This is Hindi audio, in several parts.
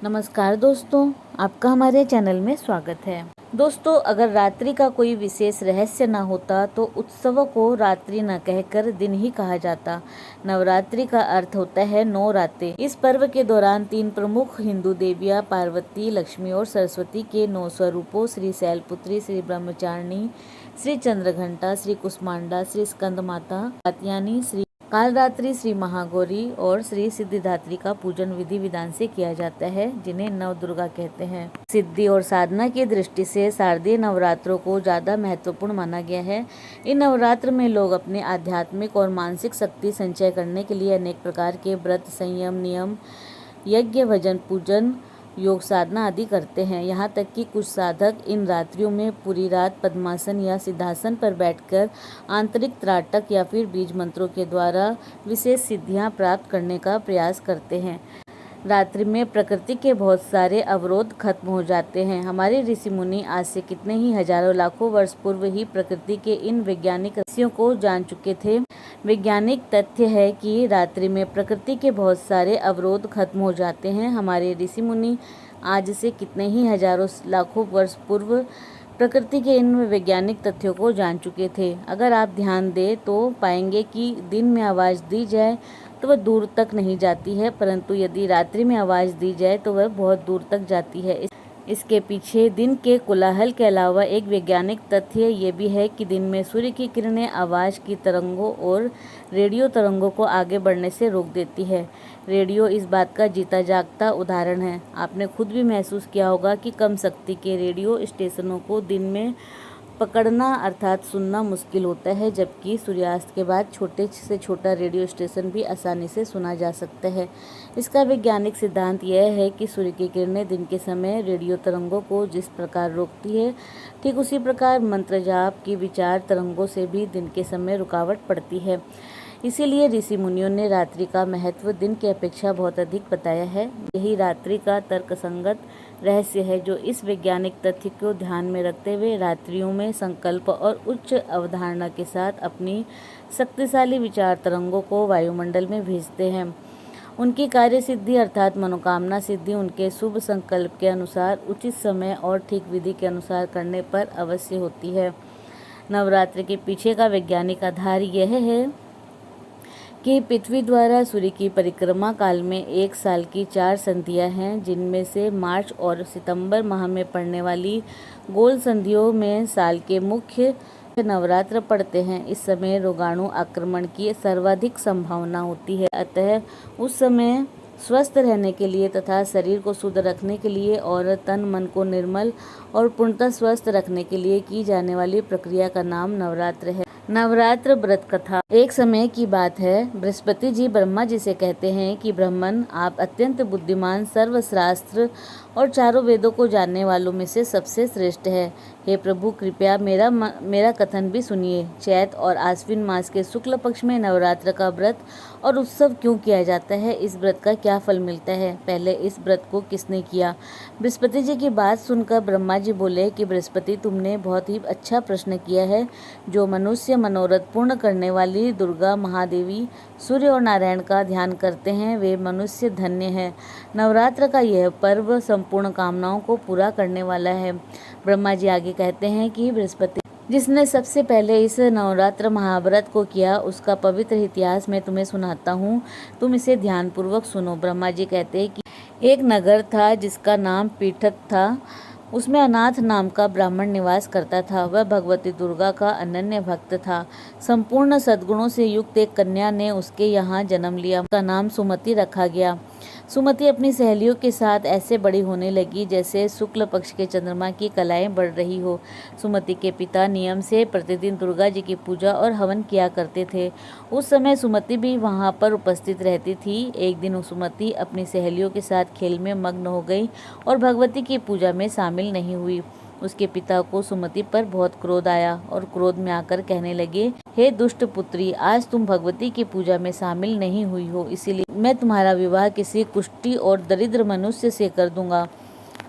नमस्कार दोस्तों, आपका हमारे चैनल में स्वागत है। दोस्तों, अगर रात्रि का कोई विशेष रहस्य न होता तो उत्सव को रात्रि न कहकर दिन ही कहा जाता। नवरात्रि का अर्थ होता है 9 रातें। इस पर्व के दौरान 3 प्रमुख हिंदू देवियां पार्वती, लक्ष्मी और सरस्वती के 9 स्वरूपों श्री शैलपुत्री, श्री ब्रह्मचारिणी, श्री चंद्रघंटा, श्री कुष्मांडा, श्री स्कंदमाता, कात्यायनी, श्री कालरात्रि, श्री महागौरी और श्री सिद्धिदात्री का पूजन विधि विधान से किया जाता है, जिन्हें नव दुर्गा कहते हैं। सिद्धि और साधना की दृष्टि से शारदीय नवरात्रों को ज्यादा महत्वपूर्ण माना गया है। इन नवरात्र में लोग अपने आध्यात्मिक और मानसिक शक्ति संचय करने के लिए अनेक प्रकार के व्रत, संयम, नियम, यज्ञ, भजन, पूजन, योग साधना आदि करते हैं। यहाँ तक कि कुछ साधक इन रात्रियों में पूरी रात पद्मासन या सिद्धासन पर बैठकर आंतरिक त्राटक या फिर बीज मंत्रों के द्वारा विशेष सिद्धियां प्राप्त करने का प्रयास करते हैं। रात्रि में प्रकृति के बहुत सारे अवरोध खत्म हो जाते हैं। हमारे ऋषि मुनि आज से कितने ही हजारों लाखों वर्ष पूर्व ही प्रकृति के इन वैज्ञानिक रहस्यों को जान चुके थे। वैज्ञानिक तथ्य है कि रात्रि में प्रकृति के बहुत सारे अवरोध खत्म हो जाते हैं। हमारे ऋषि मुनि आज से कितने ही हजारों लाखों वर्ष पूर्व प्रकृति के इन वैज्ञानिक तथ्यों को जान चुके थे। अगर आप ध्यान दें तो पाएंगे कि दिन में आवाज़ दी जाए तो वह दूर तक नहीं जाती है, परंतु यदि रात्रि में आवाज़ दी जाए तो वह बहुत दूर तक जाती है। इसके पीछे दिन के कोलाहल के अलावा एक वैज्ञानिक तथ्य ये भी है कि दिन में सूर्य की किरणें आवाज़ की तरंगों और रेडियो तरंगों को आगे बढ़ने से रोक देती है। रेडियो इस बात का जीता जागता उदाहरण है। आपने खुद भी महसूस किया होगा कि कम शक्ति के रेडियो स्टेशनों को दिन में पकड़ना अर्थात सुनना मुश्किल होता है, जबकि सूर्यास्त के बाद छोटे से छोटा रेडियो स्टेशन भी आसानी से सुना जा सकता है। इसका वैज्ञानिक सिद्धांत यह है कि सूर्य की किरणें दिन के समय रेडियो तरंगों को जिस प्रकार रोकती है, ठीक उसी प्रकार मंत्र जाप की विचार तरंगों से भी दिन के समय रुकावट पड़ती है। इसीलिए ऋषि मुनियों ने रात्रि का महत्व दिन की अपेक्षा बहुत अधिक बताया है। यही रात्रि का तर्कसंगत रहस्य है, जो इस वैज्ञानिक तथ्य को ध्यान में रखते हुए रात्रियों में संकल्प और उच्च अवधारणा के साथ अपनी शक्तिशाली विचार तरंगों को वायुमंडल में भेजते हैं। उनकी कार्य सिद्धि अर्थात मनोकामना सिद्धि उनके शुभ संकल्प के अनुसार, उचित समय और ठीक विधि के अनुसार करने पर अवश्य होती है। नवरात्रि के पीछे का वैज्ञानिक आधार यह है कि पृथ्वी द्वारा सूर्य की परिक्रमा काल में एक साल की 4 संधियां हैं, जिनमें से मार्च और सितंबर माह में पड़ने वाली गोल संधियों में साल के मुख्य नवरात्र पड़ते हैं। इस समय रोगाणु आक्रमण की सर्वाधिक संभावना होती है, अतः उस समय स्वस्थ रहने के लिए तथा शरीर को शुद्ध रखने के लिए और तन मन को निर्मल और पूर्णतः स्वस्थ रखने के लिए की जाने वाली प्रक्रिया का नाम नवरात्र है। नवरात्र व्रत कथा। एक समय की बात है, बृहस्पति जी ब्रह्मा जी से कहते हैं कि ब्राह्मण, आप अत्यंत बुद्धिमान, सर्वशास्त्र और चारों वेदों को जानने वालों में से सबसे श्रेष्ठ है। हे प्रभु, कृपया मेरा कथन भी सुनिए। चैत और आश्विन मास के शुक्ल पक्ष में नवरात्र का व्रत और उत्सव क्यों किया जाता है? इस व्रत का क्या फल मिलता है? पहले इस व्रत को किसने किया? बृहस्पति जी की बात सुनकर ब्रह्मा जी बोले कि बृहस्पति, तुमने बहुत ही अच्छा प्रश्न किया है। जो मनुष्य मनोरथ पूर्ण करने वाली दुर्गा, महादेवी, सूर्य और नारायण का ध्यान करते हैं, वे मनुष्य धन्य है। नवरात्र का यह पर्व संपूर्ण कामनाओं को पूरा करने वाला है। ब्रह्मा जी आगे कहते हैं कि बृहस्पति जिसने सबसे पहले इस नवरात्र महाव्रत को किया, उसका पवित्र इतिहास मैं तुम्हें सुनाता हूँ, तुम इसे ध्यानपूर्वक सुनो। ब्रह्मा जी कहते हैं कि एक नगर था जिसका नाम पीठक था। उसमें अनाथ नाम का ब्राह्मण निवास करता था। वह भगवती दुर्गा का अनन्य भक्त था। संपूर्ण सद्गुणों से युक्त एक कन्या ने उसके यहाँ जन्म लिया। उसका नाम सुमति रखा गया। सुमति अपनी सहेलियों के साथ ऐसे बड़ी होने लगी जैसे शुक्ल पक्ष के चंद्रमा की कलाएं बढ़ रही हो। सुमति के पिता नियम से प्रतिदिन दुर्गा जी की पूजा और हवन किया करते थे। उस समय सुमति भी वहां पर उपस्थित रहती थी। एक दिन सुमति अपनी सहेलियों के साथ खेल में मग्न हो गई और भगवती की पूजा में शामिल नहीं हुई। उसके पिता को सुमति पर बहुत क्रोध आया और क्रोध में आकर कहने लगे, हे दुष्ट पुत्री, आज तुम भगवती की पूजा में शामिल नहीं हुई हो, इसीलिए मैं तुम्हारा विवाह किसी कुष्ठी और दरिद्र मनुष्य से कर दूंगा।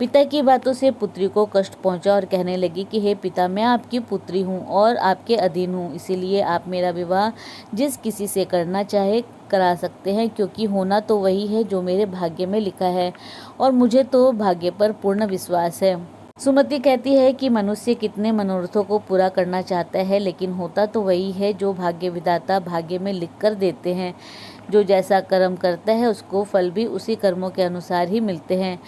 पिता की बातों से पुत्री को कष्ट पहुंचा और कहने लगी कि हे पिता, मैं आपकी पुत्री हूँ और आपके अधीन हूँ, इसीलिए आप मेरा विवाह जिस किसी से करना चाहे करा सकते हैं, क्योंकि होना तो वही है जो मेरे भाग्य में लिखा है और मुझे तो भाग्य पर पूर्ण विश्वास है। सुमति कहती है कि मनुष्य कितने मनोरथों को पूरा करना चाहता है, लेकिन होता तो वही है जो भाग्य विधाता भाग्य में लिख कर देते हैं। जो जैसा कर्म करता है उसको फल भी उसी कर्मों के अनुसार ही मिलते हैं।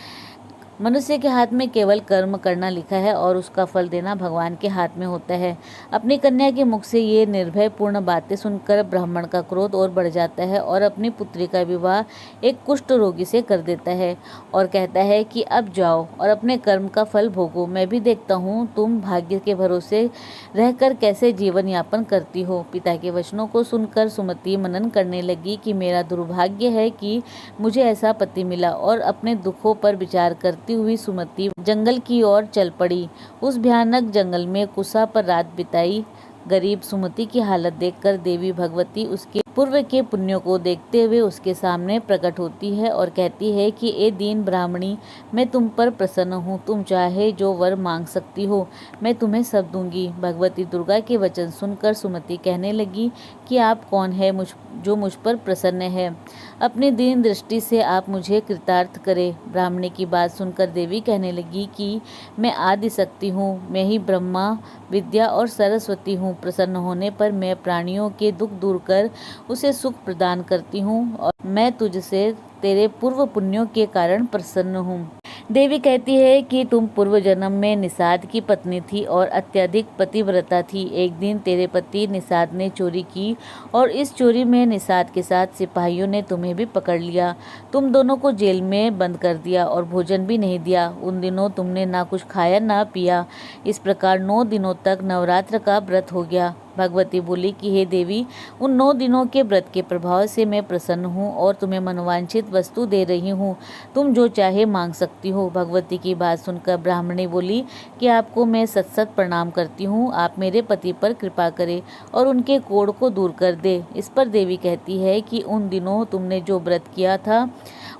मनुष्य के हाथ में केवल कर्म करना लिखा है और उसका फल देना भगवान के हाथ में होता है। अपनी कन्या के मुख से ये निर्भयपूर्ण बातें सुनकर ब्राह्मण का क्रोध और बढ़ जाता है और अपनी पुत्री का विवाह एक कुष्ठ रोगी से कर देता है और कहता है कि अब जाओ और अपने कर्म का फल भोगो। मैं भी देखता हूँ तुम भाग्य के भरोसे रहकर कैसे जीवन यापन करती हो। पिता के वचनों को सुनकर सुमति मनन करने लगी कि मेरा दुर्भाग्य है कि मुझे ऐसा पति मिला, और अपने दुखों पर विचार करती हुई सुमति जंगल की ओर चल पड़ी। उस भयानक जंगल में कुसा पर रात बिताई। गरीब सुमति की हालत देखकर देवी भगवती उसके पूर्व के पुण्यों को देखते हुए उसके सामने प्रकट होती है और कहती है कि ए दीन ब्राह्मणी, मैं तुम पर प्रसन्न हूँ, तुम चाहे जो वर मांग सकती हो, मैं तुम्हें सब दूंगी। भगवती दुर्गा के वचन सुनकर सुमति कहने लगी कि आप कौन है जो मुझ पर प्रसन्न है, अपनी दीन दृष्टि से आप मुझे कृतार्थ करे। ब्राह्मणी की बात सुनकर देवी कहने लगी कि मैं आदि शक्ति हूँ, मैं ही ब्रह्मा विद्या और सरस्वती हूँ। प्रसन्न होने पर मैं प्राणियों के दुख दूर कर उसे सुख प्रदान करती हूँ और मैं तुझसे तेरे पूर्व पुण्यों के कारण प्रसन्न हूँ। देवी कहती है कि तुम पूर्व जन्म में निषाद की पत्नी थी और अत्यधिक पतिव्रता थी। एक दिन तेरे पति निषाद ने चोरी की और इस चोरी में निषाद के साथ सिपाहियों ने तुम्हें भी पकड़ लिया। तुम दोनों को जेल में बंद कर दिया और भोजन भी नहीं दिया। उन दिनों तुमने ना कुछ खाया ना पिया। इस प्रकार 9 दिनों तक नवरात्र का व्रत हो गया। भगवती बोली कि हे देवी, उन 9 दिनों के व्रत के प्रभाव से मैं प्रसन्न हूँ और तुम्हें मनोवांछित वस्तु दे रही हूँ, तुम जो चाहे मांग सकती हो। भगवती की बात सुनकर ब्राह्मणी बोली कि आपको मैं सत सत प्रणाम करती हूँ, आप मेरे पति पर कृपा करें और उनके कोढ़ को दूर कर दे। इस पर देवी कहती है कि उन दिनों तुमने जो व्रत किया था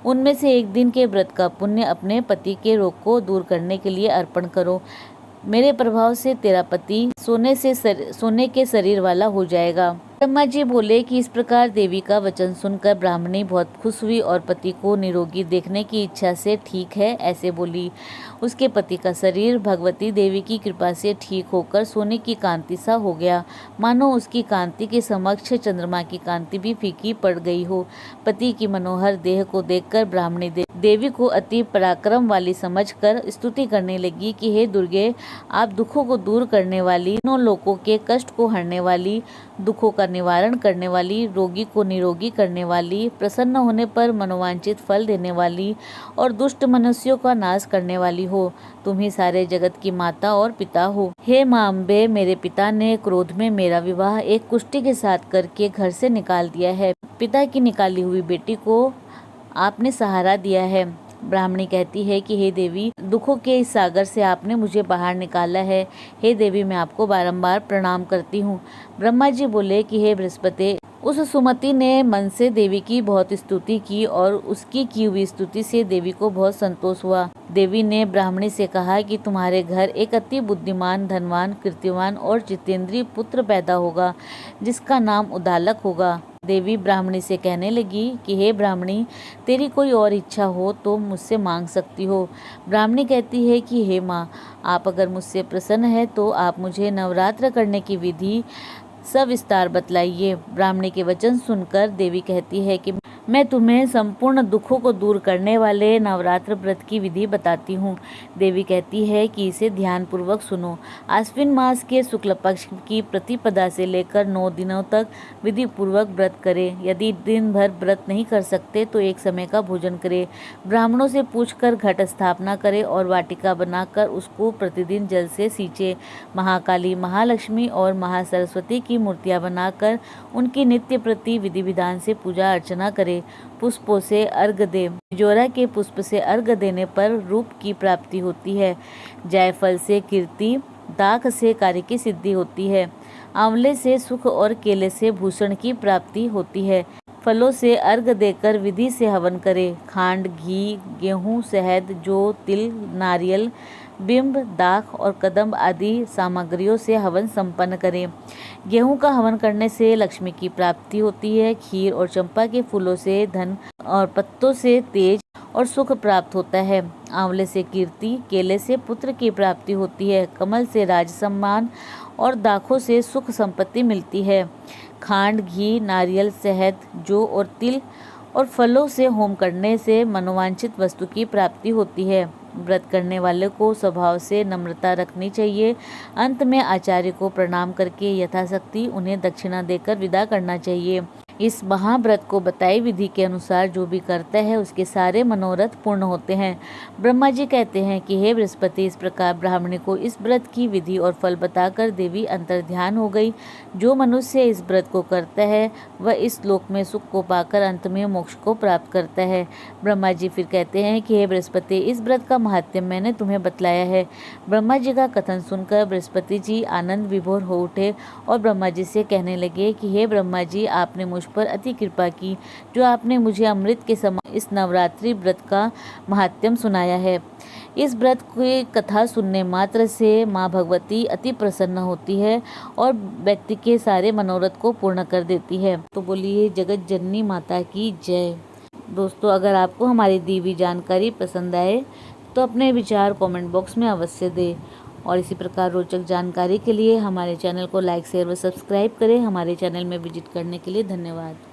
उनमें से एक दिन के व्रत का पुण्य अपने पति के रोग को दूर करने के लिए अर्पण करो। मेरे प्रभाव से तेरा पति सोने के शरीर वाला हो जाएगा। ब्रह्मा जी बोले कि इस प्रकार देवी का वचन सुनकर ब्राह्मणी बहुत खुश हुई और पति को निरोगी देखने की इच्छा से ठीक है ऐसे बोली। उसके पति का शरीर भगवती देवी की कृपा से ठीक होकर सोने की कांति सा हो गया, मानो उसकी कांति के समक्ष चंद्रमा की कांति भी फीकी पड़ गई हो। पति की मनोहर देह को देखकर ब्राह्मणी देवी को अति पराक्रम वाली समझकर स्तुति करने लगी कि हे दुर्गे, आप दुखों को दूर करने वाली, तीनों लोकों के कष्ट को हरने वाली, दुखों का निवारण करने वाली, रोगी को निरोगी करने वाली, प्रसन्न होने पर मनोवांछित फल देने वाली और दुष्ट मनुष्यों का नाश करने वाली हो। तुम ही सारे जगत की माता और पिता हो। हे मां अम्बे, मेरे पिता ने क्रोध में मेरा विवाह एक कुष्ठी के साथ करके घर से निकाल दिया है। पिता की निकाली हुई बेटी को आपने सहारा दिया है। ब्राह्मणी कहती है कि हे देवी, दुखों के इस सागर से आपने मुझे बाहर निकाला है। हे देवी, मैं आपको बारंबार प्रणाम करती हूँ। ब्रह्मा जी बोले कि हे बृहस्पति, उस सुमति ने मन से देवी की बहुत स्तुति की और उसकी की हुई स्तुति से देवी को बहुत संतोष हुआ। देवी ने ब्राह्मणी से कहा कि तुम्हारे घर एक अति बुद्धिमान, धनवान, कीर्तिवान और जितेंद्रीय पुत्र पैदा होगा, जिसका नाम उदालक होगा। देवी ब्राह्मणी से कहने लगी कि हे ब्राह्मणी, तेरी कोई और इच्छा हो तो मुझसे मांग सकती हो। ब्राह्मणी कहती है कि हे माँ, आप अगर मुझसे प्रसन्न है तो आप मुझे नवरात्र करने की विधि सविस्तार बतलाइए। ब्राह्मणी के वचन सुनकर देवी कहती है कि मैं तुम्हें संपूर्ण दुखों को दूर करने वाले नवरात्र व्रत की विधि बताती हूँ। देवी कहती है कि इसे ध्यान पूर्वक सुनो। आश्विन मास के शुक्ल पक्ष की प्रतिपदा से लेकर 9 दिनों तक विधि पूर्वक व्रत करें। यदि दिन भर व्रत नहीं कर सकते तो एक समय का भोजन करें। ब्राह्मणों से पूछकर घट स्थापना करें और वाटिका बनाकर उसको प्रतिदिन जल से सींचे। महाकाली, महालक्ष्मी और महासरस्वती की मूर्तियां बनाकर उनकी नित्य प्रति विधि विधान से पूजा अर्चना करें। पुष्पों से अर्घ दे। जोरा के पुष्प से अर्घ देने पर रूप की प्राप्ति होती है। जायफल से कीर्ति, दाख से कार्य की सिद्धि होती है। आंवले से सुख और केले से भूषण की प्राप्ति होती है। फलों से अर्घ देकर विधि से हवन करें। खांड, घी, गेहूँ, शहद, जौ, तिल, नारियल, बिंब, दाख और कदम्ब आदि सामग्रियों से हवन संपन्न करें। गेहूं का हवन करने से लक्ष्मी की प्राप्ति होती है। खीर और चंपा के फूलों से धन और पत्तों से तेज और सुख प्राप्त होता है। आंवले से कीर्ति, केले से पुत्र की प्राप्ति होती है। कमल से राज सम्मान और दाखों से सुख संपत्ति मिलती है। खांड, घी, नारियल, शहद, जौ और तिल और फलों से होम करने से मनोवांछित वस्तु की प्राप्ति होती है। व्रत करने वाले को स्वभाव से नम्रता रखनी चाहिए। अंत में आचार्य को प्रणाम करके यथाशक्ति उन्हें दक्षिणा देकर विदा करना चाहिए। इस महाव्रत को बताई विधि के अनुसार जो भी करता है उसके सारे मनोरथ पूर्ण होते हैं। ब्रह्मा जी कहते हैं कि हे बृहस्पति, इस प्रकार ब्राह्मणी को इस व्रत की विधि और फल बताकर देवी अंतर्ध्यान हो गई। जो मनुष्य इस व्रत को करता है वह इस लोक में सुख को पाकर अंत में मोक्ष को प्राप्त करता है। ब्रह्मा जी फिर कहते हैं कि हे बृहस्पति, इस व्रत का महात्म्य मैंने तुम्हें बतलाया है। ब्रह्मा जी का कथन सुनकर बृहस्पति जी आनंद विभोर हो उठे और ब्रह्मा जी से कहने लगे कि हे ब्रह्मा जी, आपने मुझ पर अति कृपा की, जो आपने मुझे अमृत के समान इस नवरात्रि व्रत का महात्म्य सुनाया है। इस व्रत की कथा सुनने मात्र से माँ भगवती अति प्रसन्न होती है और व्यक्ति के सारे मनोरथ को पूर्ण कर देती है। तो बोलिए जगत जननी माता की जय। दोस्तों, अगर आपको हमारी दी हुई जानकारी पसंद आए तो अपने विचार कमेंट बॉक्स में अवश्य दें और इसी प्रकार रोचक जानकारी के लिए हमारे चैनल को लाइक, शेयर व सब्सक्राइब करें। हमारे चैनल में विजिट करने के लिए धन्यवाद।